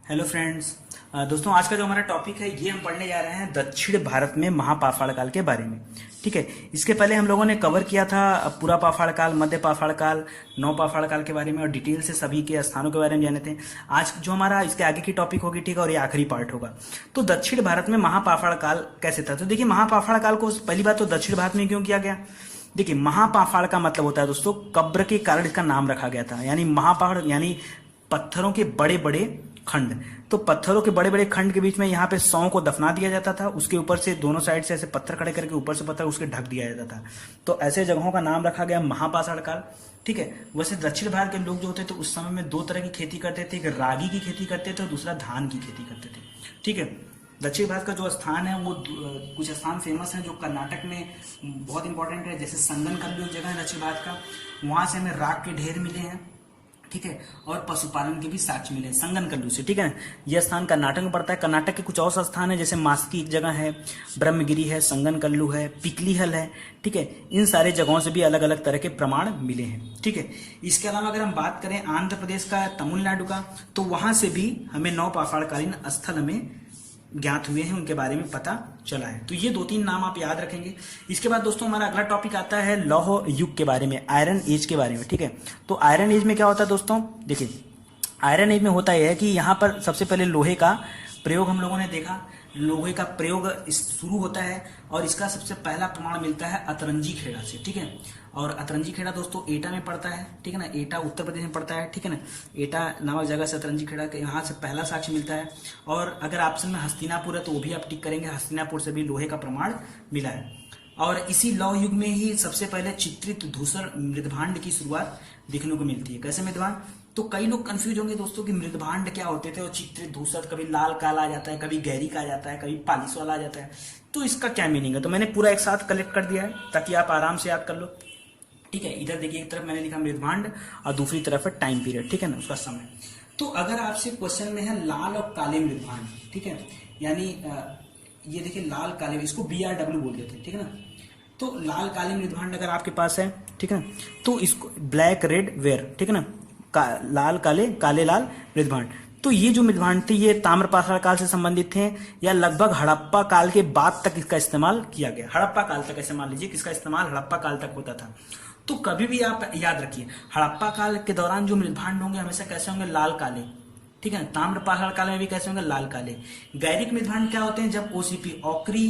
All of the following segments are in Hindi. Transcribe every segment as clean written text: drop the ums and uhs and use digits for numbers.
Hello friends. दोस्तों आज का जो हमारा टॉपिक है ये हम पढ़ने जा रहे हैं दक्षिण भारत में महापाषाण काल के बारे में। ठीक है, इसके पहले हम लोगों ने कवर किया था पूरा पाषाण काल, मध्य पाषाण काल, नव पाषाण काल के बारे में और डिटेल से सभी के स्थानों के बारे में जाने थे। आज जो हमारा इसके आगे की टॉपिक होगी, ठीक है, और ये आखिरी पार्ट होगा। तो दक्षिण भारत में महापाषाण काल कैसे था। तो देखिए, महापाषाण काल को पहली बात तो दक्षिण भारत में क्यों किया गया। देखिए, महापाषाण का मतलब होता है दोस्तों कब्र के कारण इसका नाम रखा गया था। यानी महापहाड़ यानी पत्थरों के बड़े बड़े खंड। तो पत्थरों के बड़े बड़े खंड के बीच में यहाँ पे शवों को दफना दिया जाता था। उसके ऊपर से दोनों साइड से ऐसे पत्थर खड़े करके ऊपर से पत्थर उसके ढक दिया जाता था। तो ऐसे जगहों का नाम रखा गया महापाषाण काल। ठीक है, वैसे दक्षिण भारत के लोग जो होते थे उस समय में दो तरह की खेती करते थे, एक रागी की खेती करते थे और दूसरा धान की खेती करते थे। ठीक है, दक्षिण भारत का जो स्थान है वो कुछ स्थान फेमस है जो कर्नाटक में बहुत इंपॉर्टेंट है। जैसे संगनकल्लू जगह है दक्षिण भारत का, वहां से हमें राग के ढेर मिले हैं। ठीक है, और पशुपालन के भी साक्ष्य मिले संगनकल्लू से। ठीक है, यह स्थान कर्नाटक में पड़ता है। कर्नाटक के कुछ और स्थान है जैसे मास्की एक जगह है, ब्रह्मगिरी है, संगनकल्लू है, पिकलीहल है। ठीक है, इन सारे जगहों से भी अलग अलग तरह के प्रमाण मिले हैं। ठीक है, इसके अलावा अगर हम बात करें आंध्र प्रदेश का, तमिलनाडु का, तो वहां से भी हमें नवपाषाणकालीन स्थल हमें ज्ञात हुए हैं, उनके बारे में पता चला है। तो ये दो तीन नाम आप याद रखेंगे। इसके बाद दोस्तों हमारा अगला टॉपिक आता है लौह युग के बारे में, आयरन एज के बारे में। ठीक है, तो आयरन एज में क्या होता है दोस्तों, देखिए आयरन एज में होता यह है कि यहाँ पर सबसे पहले लोहे का प्रयोग हम लोगों ने देखा। लोहे का प्रयोग शुरू होता है और इसका सबसे पहला प्रमाण मिलता है अतरंजी खेड़ा से। ठीक है, और अतरंजी खेड़ा दोस्तों एटा में पड़ता है। ठीक है ना, एटा उत्तर प्रदेश में पड़ता है। ठीक है ना, एटा नामक जगह से अतरंजी खेड़ा के यहाँ से पहला साक्ष्य मिलता है। और अगर ऑप्शन में हस्तिनापुर है तो वो भी आप टिक करेंगे, हस्तिनापुर से भी लोहे का प्रमाण मिला है। और इसी लौह युग में ही सबसे पहले चित्रित धूसर मृदभांड की शुरुआत देखने को मिलती है। कैसे मृदभांड, तो कई लोग कंफ्यूज होंगे दोस्तों कि मृदभांड क्या होते थे और चित्रित धूसर, कभी लाल काला आ जाता है, कभी गहरी का आ जाता है, कभी पालिश वाला आ जाता है। तो इसका क्या मीनिंग है, तो मैंने पूरा एक साथ कलेक्ट कर दिया है ताकि आप आराम से याद कर लो। ठीक है, इधर देखिए एक तरफ मैंने लिखा मृदभांड और दूसरी तरफ है टाइम पीरियड। ठीक है ना, उसका समय। तो अगर आपसे क्वेश्चन में है लाल और काले मृदभांड, ठीक है, यानी ये देखिए लाल काले, इसको BRW बोल देते हैं। ठीक है ना, तो लाल काले मृदभांड अगर आपके पास है, ठीक है ना, तो इसको ब्लैक रेड वेयर, ठीक है ना, लाल काले, काले लाल मृदभांड। तो ये जो मृदभांड थे ये ताम्रपाषाण काल से संबंधित थे या लगभग हड़प्पा काल के बाद तक इसका इस्तेमाल किया गया। हड़प्पा काल तक, ऐसे मान लीजिए कि इसका इस्तेमाल हड़प्पा काल तक होता था। तो कभी भी आप याद रखिए हड़प्पा काल के दौरान जो मृदभांड होंगे हमेशा कैसे होंगे, लाल काले। ठीक है, ताम्रपाषाण काल में भी कैसे होंगे, लाल काले। गैरिक मृदभांड क्या होते हैं, जब OCP ऑक्री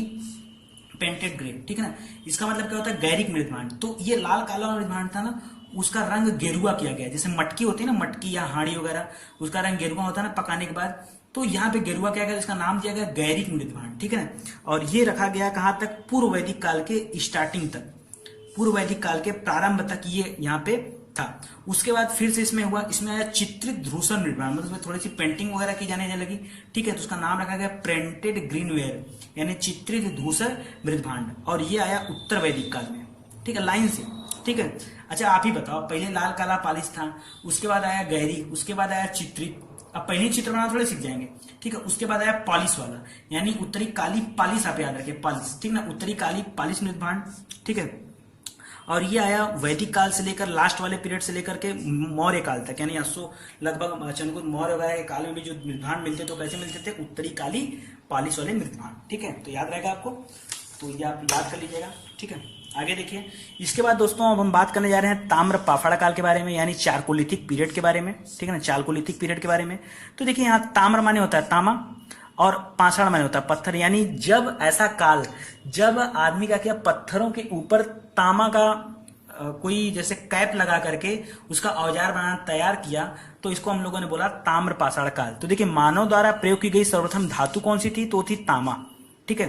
पेंटेड ग्रेड। ठीक है ना, इसका मतलब क्या होता है, गैरिक मृदभांड। तो ये लाल काला मृदभांड था ना, उसका रंग गेरुआ किया गया। जैसे मटकी होती है ना, मटकी या हाड़ी वगैरह, उसका रंग गेरुआ होता है ना पकाने के बाद। तो यहाँ पे गेरुआ किया गया, इसका नाम दिया गया गैरिक मृदभांड। ठीक है ना, और ये रखा गया कहाँ तक, पूर्व वैदिक काल के स्टार्टिंग तक, पूर्व वैदिक काल के प्रारंभ तक ये यहाँ पे था। उसके बाद फिर से इसमें हुआ, इसमें आया चित्रित धूसर मृदभांड, मतलब इसमें थोड़ी सी पेंटिंग वगैरह की जाने लगी। ठीक है, तो उसका नाम रखा गया प्रिंटेड ग्रीनवेयर, यानी चित्रित धूसर मृदभांड। और ये आया उत्तर वैदिक काल में। ठीक है, लाइन से। ठीक है, अच्छा आप ही बताओ, पहले लाल काला पालिश था, उसके बाद आया गहरी, उसके बाद आया चित्रित। अब पहले चित्र बनाना थोड़े सीख जाएंगे। ठीक है, उसके बाद आया पॉलिश वाला, यानी उत्तरी काली पालिश, आप याद रखिए पॉलिश। ठीक ना, उत्तरी काली पालिश मृदभांड। ठीक है, और ये आया वैदिक काल से लेकर लास्ट वाले पीरियड से लेकर के मौर्य काल तक, यानी 800 लगभग चंद्रगुप्त मौर्य वगैरह के काल में भी जो मृदभांड मिलते तो कैसे मिलते थे, उत्तरी काली पालिश वाले मृदभांड। ठीक है, तो याद रहेगा आपको, तो ये आप याद कर लीजिएगा। ठीक है, आगे देखिए। इसके बाद दोस्तों अब हम बात करने जा रहे हैं ताम्रपाषाण काल के बारे में, यानी चारकोलिथिक पीरियड के बारे में। ठीक है ना, चारकोलिथिक पीरियड के बारे में। तो देखिए यहाँ ताम्र माने होता है तामा और पाषाण माने होता है पत्थर, यानी जब ऐसा काल जब आदमी का क्या पत्थरों के ऊपर तामा का कोई जैसे कैप लगा करके उसका औजार बनाना तैयार किया, तो इसको हम लोगों ने बोला ताम्रपाषाण काल। तो देखिए मानव द्वारा प्रयोग की गई सर्वप्रथम धातु कौन सी थी, तो थी तामा। ठीक है,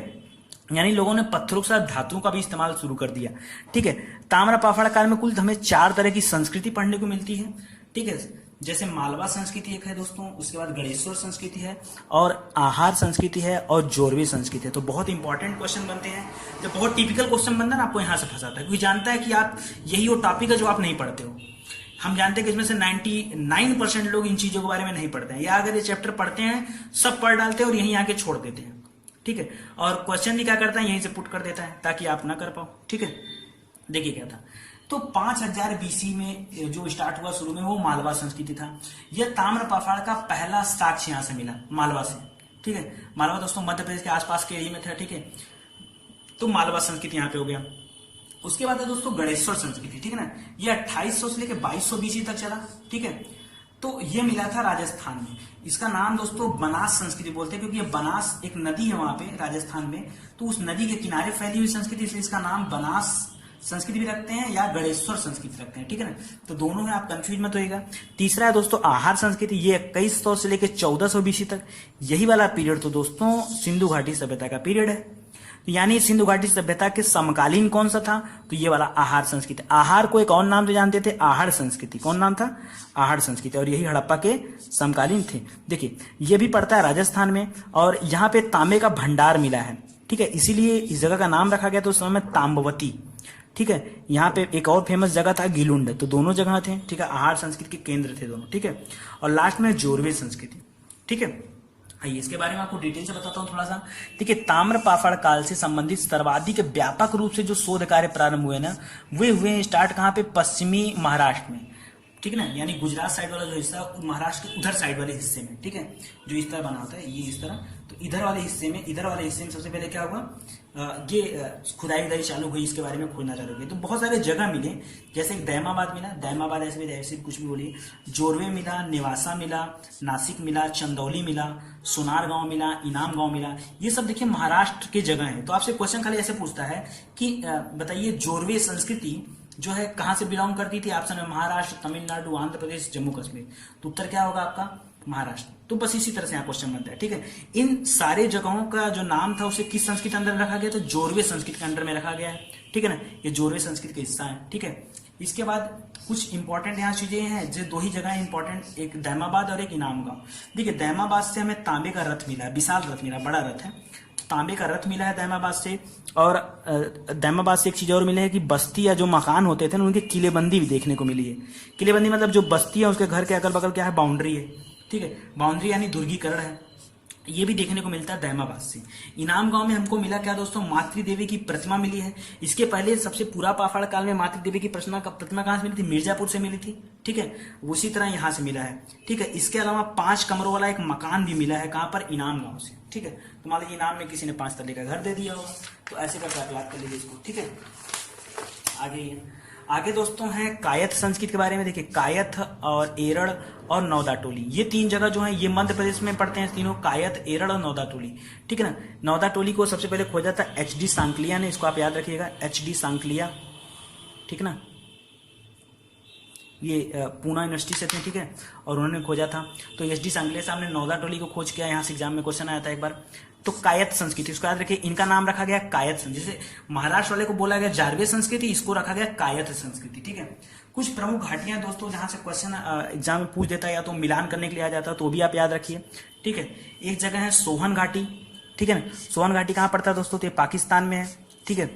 यानी लोगों ने पत्थरों के साथ धातुओं का भी इस्तेमाल शुरू कर दिया। ठीक है, ताम्रपाषाण काल में कुल हमें 4 तरह की संस्कृति पढ़ने को मिलती है। ठीक है, जैसे मालवा संस्कृति एक है दोस्तों, उसके बाद गणेश्वर संस्कृति है, और आहार संस्कृति है, और जोरवे संस्कृति है। तो बहुत इंपॉर्टेंट क्वेश्चन बनते हैं, जब बहुत टिपिकल क्वेश्चन बनता है ना आपको यहाँ से फंसाता है, क्योंकि जानता है कि आप यही वो टॉपिक है जो आप नहीं पढ़ते हो। हम जानते हैं कि इसमें से 99% लोग इन चीजों के बारे में नहीं पढ़ते हैं, या अगर ये चैप्टर पढ़ते हैं सब पढ़ डालते हैं और यहीं आके छोड़ देते हैं। ठीक है, और क्वेश्चन भी क्या करता है, यहीं से पुट कर देता है ताकि आप ना कर पाओ। ठीक है, देखिए क्या था, तो 5000 बीसी में जो स्टार्ट हुआ शुरू में वो मालवा संस्कृति था। यह ताम्र पाषाण का पहला साक्ष्य यहाँ से मिला मालवा से, ठीक है। मालवा दोस्तों मध्य प्रदेश के आसपास के एरिया में था, ठीक है। तो मालवा संस्कृति यहाँ पे हो गया। उसके बाद है दोस्तों गणेश्वर संस्कृति, ठीक है ना। ये 2800 से लेकर 2200 बीसी तक चला, ठीक है। तो ये मिला था राजस्थान में। इसका नाम दोस्तों बनास संस्कृति बोलते हैं, क्योंकि ये बनास एक नदी है वहां पे राजस्थान में, तो उस नदी के किनारे फैली हुई संस्कृति, इसलिए इसका नाम बनास संस्कृति भी रखते हैं या गणेश्वर संस्कृति रखते हैं, ठीक है ना। तो दोनों में आप कंफ्यूज मत होइएगा। तीसरा है दोस्तों आहार संस्कृति, ये 2100 से लेकर 1400 बीसी तक। यही वाला पीरियड तो दोस्तों सिंधु घाटी सभ्यता का पीरियड है। यानी सिंधु घाटी सभ्यता के समकालीन कौन सा था, तो ये वाला आहार संस्कृति। आहार को एक और नाम से जानते थे, आहार संस्कृति। कौन नाम था, आहार संस्कृति। और यही हड़प्पा के समकालीन थे। देखिए ये भी पड़ता है राजस्थान में, और यहाँ पे तांबे का भंडार मिला है, ठीक है। इसीलिए इस जगह का नाम रखा गया तो उस समय ताम्बवती, ठीक है। यहाँ पे एक और फेमस जगह था गिलुंड, तो दोनों जगह थे, ठीक है। आहार संस्कृति के केंद्र थे दोनों, ठीक है। और लास्ट में जोरवे संस्कृति, ठीक है। आइए इसके बारे में आपको डिटेल से बताता हूँ थोड़ा सा। देखिए ताम्र पाषाण काल से संबंधित सर्वाधिक व्यापक रूप से जो शोध कार्य प्रारंभ हुए ना, वे हुए स्टार्ट कहाँ पे, पश्चिमी महाराष्ट्र में, ठीक है ना। यानी गुजरात साइड वाला जो हिस्सा, महाराष्ट्र के उधर साइड वाले हिस्से में, ठीक है। जो इस तरह बना होता है ये इस तरह, तो इधर वाले हिस्से में सबसे पहले क्या हुआ, ये खुदाई चालू हुई, इसके बारे में खोजना चालू हुई। तो बहुत सारे जगह मिले, जैसे दैमाबाद मिला, दैमाबाद ऐसे कुछ भी बोलिए, जोरवे मिला, निवासा मिला, नासिक मिला, चंदौली मिला, सोनार गांव मिला, इनाम गांव मिला। ये सब देखिए महाराष्ट्र के जगह है। तो आपसे क्वेश्चन खाली ऐसे पूछता है कि बताइए जोरवे संस्कृति जो है कहां से बिलोंग करती थी। ऑप्शन में महाराष्ट्र, तमिलनाडु, आंध्र प्रदेश, जम्मू कश्मीर। तो उत्तर क्या होगा आपका, महाराष्ट्र। तो बस इसी तरह से यहाँ क्वेश्चन बनता है, ठीक है। इन सारे जगहों का जो नाम था उसे किस संस्कृति के अंदर रखा गया, तो जोरवे संस्कृति के अंदर में रखा गया है, ठीक है ना। ये जोरवे संस्कृति का हिस्सा है, ठीक है। इसके बाद कुछ इंपॉर्टेंट यहाँ चीजें हैं, जो दो ही जगह इंपॉर्टेंट, एक दैमाबाद और एक इनाम गांव। देखिए दैमाबाद से हमें तांबे का रथ मिला, विशाल रथ मिला, बड़ा रथ है, तांबे का रथ मिला है दैमाबाद से। और दैमाबाद से एक चीज और मिली है कि बस्ती या जो मकान होते थे ना, उनकी किलेबंदी भी देखने को मिली है। किलेबंदी मतलब जो बस्ती है उसके घर के अगल बगल क्या है, बाउंड्री है, ठीक है। बाउंड्री यानी दुर्गीकरण है, ये भी देखने को मिलता है दैमाबाद से। इनाम गांव में हमको मिला क्या दोस्तों, मातृ देवी की प्रतिमा मिली है। इसके पहले सबसे पूरा पाषाण काल में मातृ देवी की प्रतिमा कहां से मिली थी, मिर्जापुर से मिली थी, ठीक है। उसी तरह यहां से मिला है, ठीक है। इसके अलावा 5 कमरों वाला एक मकान भी मिला है, कहां पर, इनाम गांव से, ठीक है। तो मान लीजिए इनाम में किसी ने 5 तल्ले का घर दे दिया होगा, तो ऐसे करके आप याद कर लीजिए इसको, ठीक है। आगे दोस्तों है कायथ संस्कृति के बारे में। देखिए कायथ और एरड़ और नौदा टोली, ये 3 जगह जो है ये मध्य प्रदेश में पड़ते हैं तीनों, कायथ, एरड़ और नौदा टोली, ठीक है ना। नौदा टोली को सबसे पहले खोजा था HD सांकलिया ने, इसको आप याद रखिएगा, HD सांकलिया, ठीक है ना। ये पूना यूनिवर्सिटी से थे, ठीक है, और उन्होंने खोजा था। तो HD सांकलिया साहब ने नौदा टोली को खोज किया। यहाँ से एग्जाम में क्वेश्चन आया था एक बार। तो कायथ संस्कृति, उसको याद रखिए, इनका नाम रखा गया कायथ संस्कृति। जैसे महाराष्ट्र वाले को बोला गया जारवे संस्कृति, इसको रखा गया कायथ संस्कृति, ठीक है। कुछ प्रमुख घाटियां दोस्तों जहां से क्वेश्चन एग्जाम में पूछ देता है या तो मिलान करने के लिए आ जाता है, तो भी आप याद रखिए, ठीक है। एक जगह है सोहन घाटी, ठीक है ना। सोहन घाटी कहाँ पड़ता है दोस्तों, तो ये पाकिस्तान में है, ठीक है।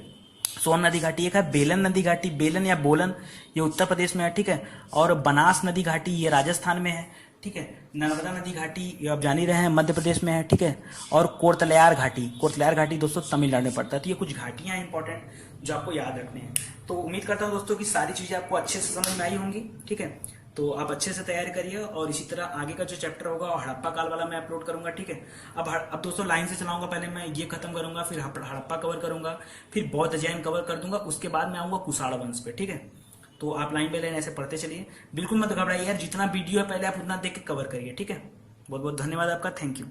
सोन नदी घाटी। एक है बेलन नदी घाटी, बेलन या बोलन, ये उत्तर प्रदेश में है, ठीक है। और बनास नदी घाटी ये राजस्थान में है, ठीक है। नर्मदा नदी घाटी ये आप जान ही रहे हैं मध्य प्रदेश में है, ठीक है। और कोर्तलयार घाटी दोस्तों तमिलनाडु में पड़ता है। तो ये कुछ घाटियां इंपॉर्टेंट जो आपको याद रखने हैं। तो उम्मीद करता हूं दोस्तों कि सारी चीजें आपको अच्छे से समझ में आई होंगी, ठीक है। तो आप अच्छे से तैयारी करिए, और इसी तरह आगे का जो चैप्टर होगा और हड़प्पा काल वाला मैं अपलोड करूंगा, ठीक है। अब दोस्तों लाइन से चलाऊंगा, पहले मैं ये खत्म करूंगा, फिर हड़प्पा कवर करूंगा, फिर बौद्ध जैन कवर कर दूंगा, उसके बाद मैं आऊंगा कुषाण वंश पे, ठीक है। तो आप लाइन बाय लाइन ऐसे पढ़ते चलिए, बिल्कुल मत घबराइए यार, जितना वीडियो है पहले आप उतना देख के कवर करिए, ठीक है। बहुत बहुत धन्यवाद आपका, थैंक यू।